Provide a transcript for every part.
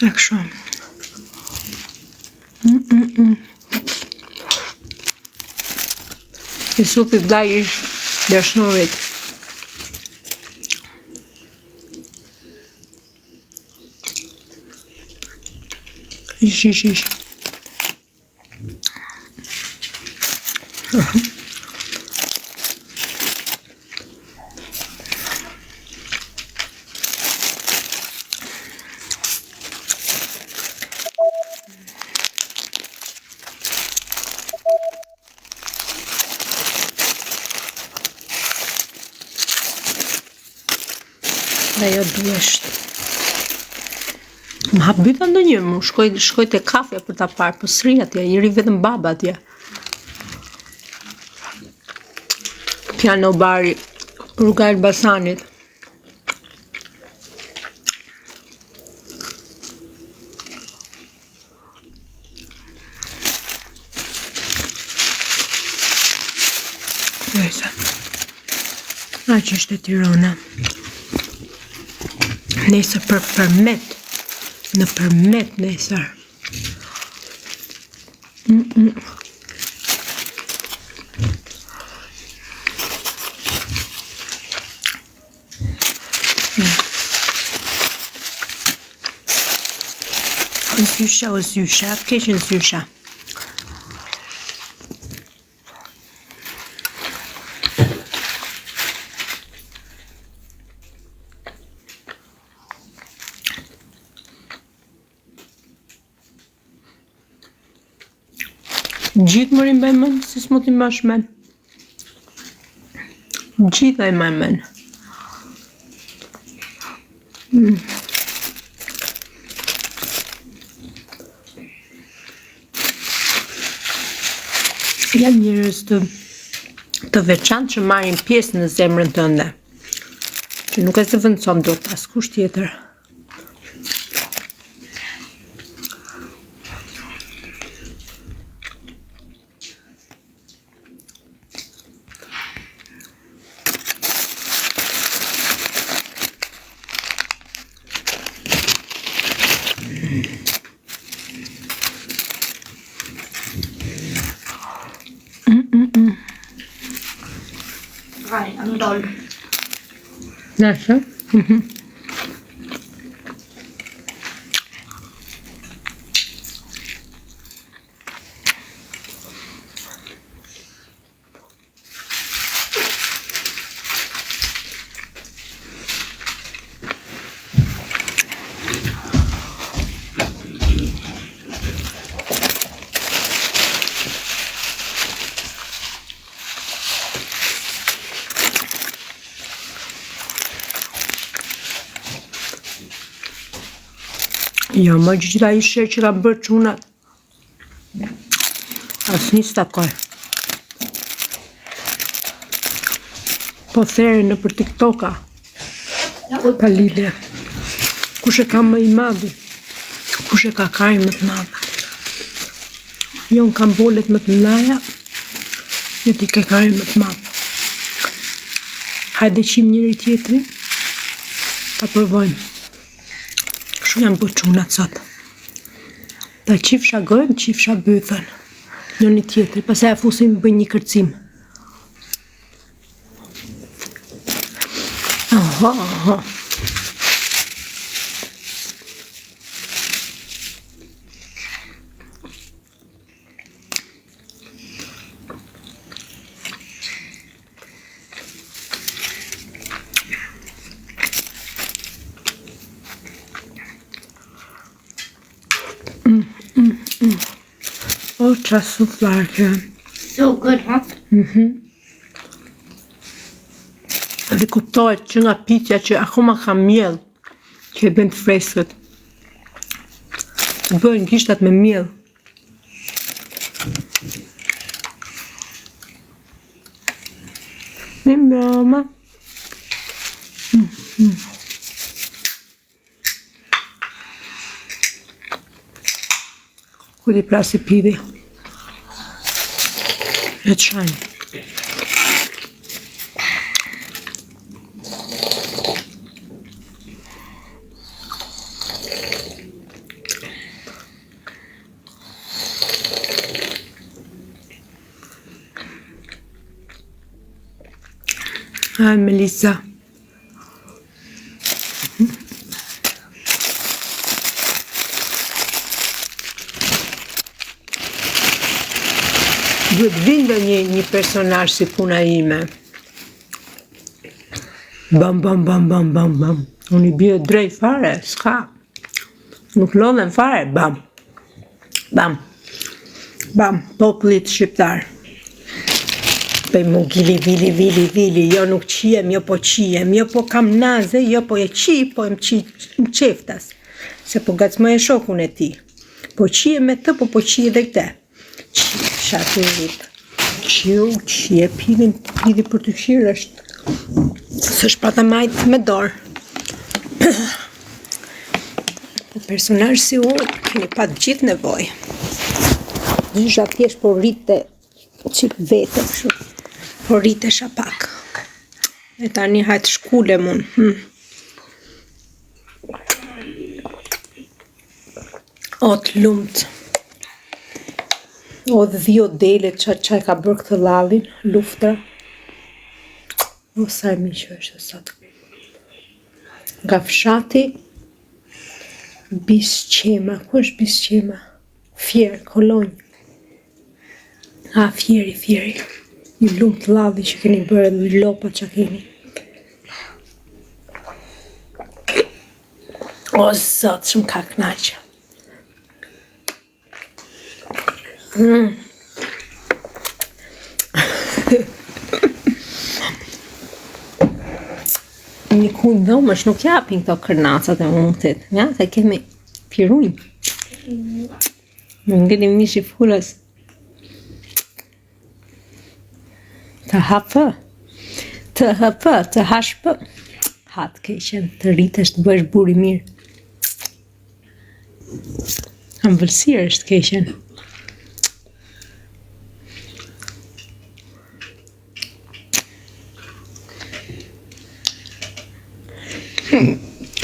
E kështu. I supi vllai ish dashnurit. Ish. Ajo duesht. Më hap byta ndonjë, më shkoj te kafe për ta parë, po s'ri atje, i ri vetëm baba atje. Piano bari, rruga e Elbasanit. Aq është e Tirana. Nesër për përmet. Në përmet nesër. Zysha o zysha, keqen zysha. Gjithë më rimbaj men, si s'mo t'i mbash men. Gjitha i maj men. Janë njerëz të veçantë që marrin pjesë në zemrën tënde. Që nuk e zëvendëson dot askush tjetër. Vai, andol. Nasıl? Jo, më gjitha i shërë që ka bërë qunat. Asë një s'takoj. Po there në për TikToka. Pa lidhje. Kush e ka më i madhi? Kush e ka karin më të madhe? Jo, në kam bolet më të mlaja. Jo ti ke karin më të madhe. Hajde qim njëri tjetri. Ta provojmë. Kështu janë bërë qunat sot. Ta qifsha gojën, qifsha bëthën. Njëni tjetri, pastaj fusim bëjnë një kërcim. Aha. Oh, qa suflar kjo. So good, huh? Dhe kuptohet që nga pitja që akoma ka miell, që e bën të freskët. Bëjnë gishtat me miell. Mi mama. Kudi prasi pivi. E qajnë. Melisa. Duhet vinde një personazh si puna ime. Bam, bam, bam, bam, bam, bam. Unë I bje drejt fare, s'ka. Nuk lodhen fare, bam. Bam. Bam, popullit shqiptar. Pej mu vili, jo nuk qijem, jo po qijem, jo po kam naze, jo po e qi, po e më qeftas. Se po gacmoj e shokun e ti. Po qijem me të, po qi edhe këte. Qi, shaturit. Qi e pidi për të qirë është. Së shpata majtë me dorë. Po personazh si unë, keni pat gjithë nevoj. Gjysha thjesht po rrite qik vete, po rritesha pak. E tani hajtë shkule mund. O të lumt. O dhe dhjo dele që ka bërë këtë lavin, luftra. O sa e miqë është sot. Nga fshati, Bisqema. Ku është Bisqema? Fjerë, kolonjë. A, fjeri. Një lumë të ladhi që keni bërë dhe lopa që keni. O, zot, shumë ka knaqë. Një kujnë dhomësh nuk japin këto kërnacat e mundit. Ja, se kemi pirujnë. Më ngeni mishi fulës. Të hapë, të hashpë. Hatë keqen, të rritesh të bësh buri mirë. Ambëlsirë është keqen.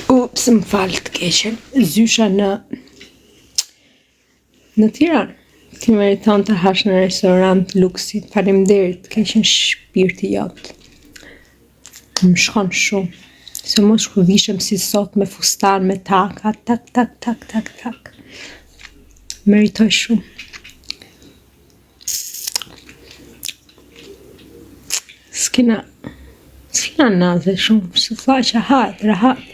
Ups, më falë të keqen. Zysha në Tiranë. Ti meriton të hash në restorant luksit. Faleminderit, të keqen shpirti jot. Më shkon shumë. Se mos shkuvishem si sot me fustan, me taka, tak. Meritoj shumë. S'kina naze shumë, së thaqa hajt, rahat.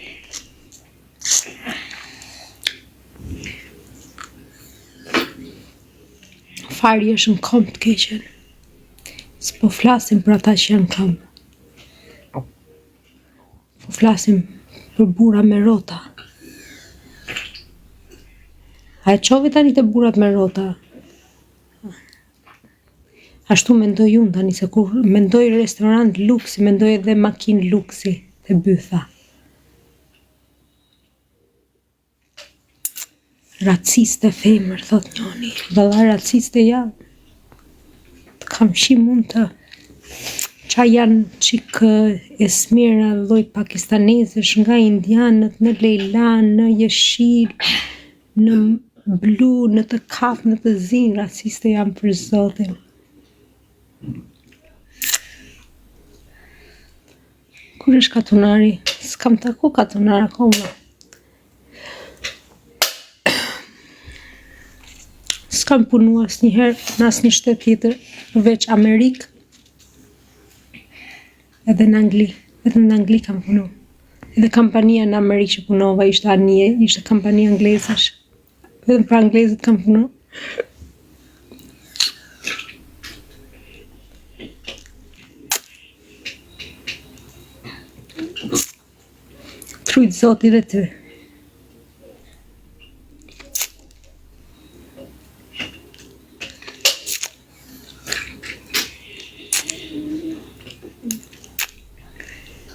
Fari është në kom të keqen. S'po flasim për ata që janë kom. Po flasim për bura me rota. A e qovi tani të burat me rota? Ashtu mendoj unë tani, se kur mendoj restorant luksi, mendoj edhe makinë luksi të bytha. Raciste femër, thot njoni. Valla raciste janë. Të kam shi mund të... Qa janë qik e smira lloj pakistanezesh nga indianët, në lejlan, në jeshil, në blu, në të kap, në të zinë, raciste janë për zotin. Kur është katunari? S'kam taku katunar akoma. S'kam punu asnjëherë në asnjë shtet tjetër, përveç Amerikë. Edhe në Angli, vetëm në Angli kam punu. Edhe kompania në Amerikë që punova ishte anije, ishte kompani anglezash. Vetëm për anglezët kam punu. Trujt zoti dhe ty.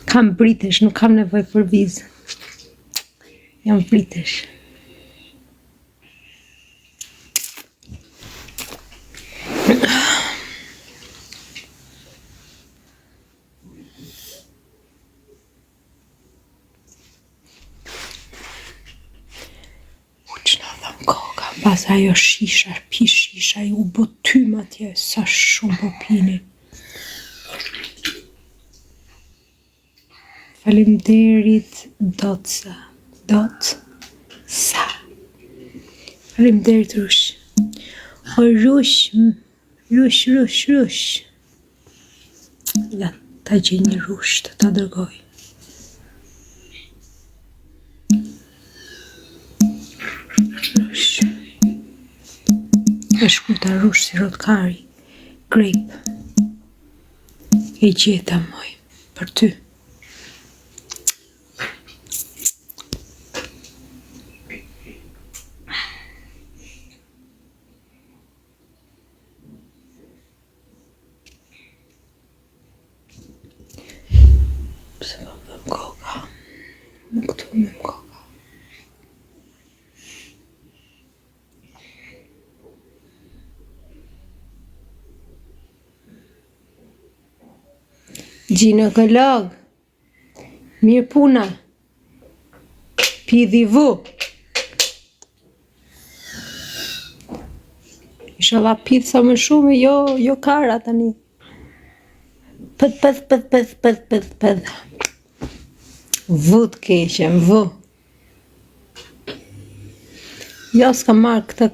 Kam britesh, nuk kam nevoj për vizë. Jam britesh. Uqna dhëm koka, pas ajo shisha, pi shisha, u botym atje, sa shumë po pini. Faleminderit Dotsa. Faleminderit Rush. O Rush. Ja, ta gjej një Rush të ta dërgoj. Rush. E shkurta Rush si rotkari. Grape. E gjeta moj. Për ty. Pse më vëm koka? Më këtu më vëm koka. Ginekolog. Mirë puna. Pidhi vu. Inshallah pidh sa më shumë, jo kara tani. Pëth. Vu të keqen, vu. Jo s'ka marrë këtë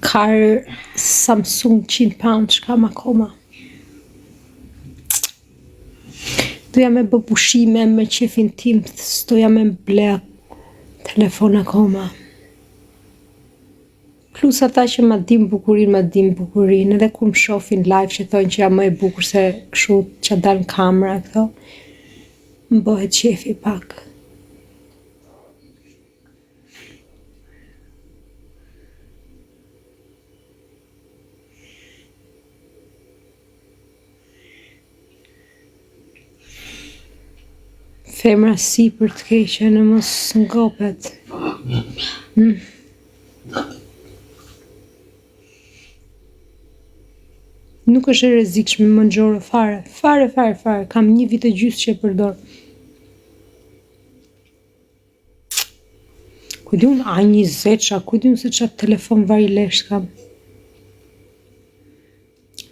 karë Samsung 100 pound që kam akoma. Doja me bë pushime me qefin tim, s'doja me ble telefon akoma. Plus ata që ma dim bukurin, edhe kur më shofin live që thonë që jam më e bukur se kështu që dal në kamera këto, më bëhet qefi pak. Femra si për të keqe në mos ngopet. Nuk është e rrezikshme më nxorë fare. Fare. Kam 1 vit e gjysmë që e përdor. Kujtun, a 20 qa, kujtun se qatë telefon varilesh kam.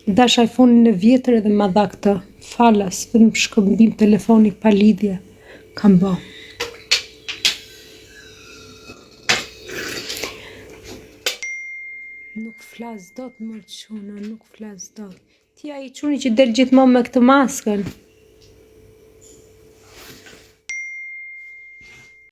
Dash iPhone-in e vjetër edhe ma dha këtë. Falas, vetëm shkëmbim telefoni pa lidhje. Kam bë. Nuk flas dot më çuna, nuk flas dot. Ti ai çuni që del gjithmonë me këtë maskën.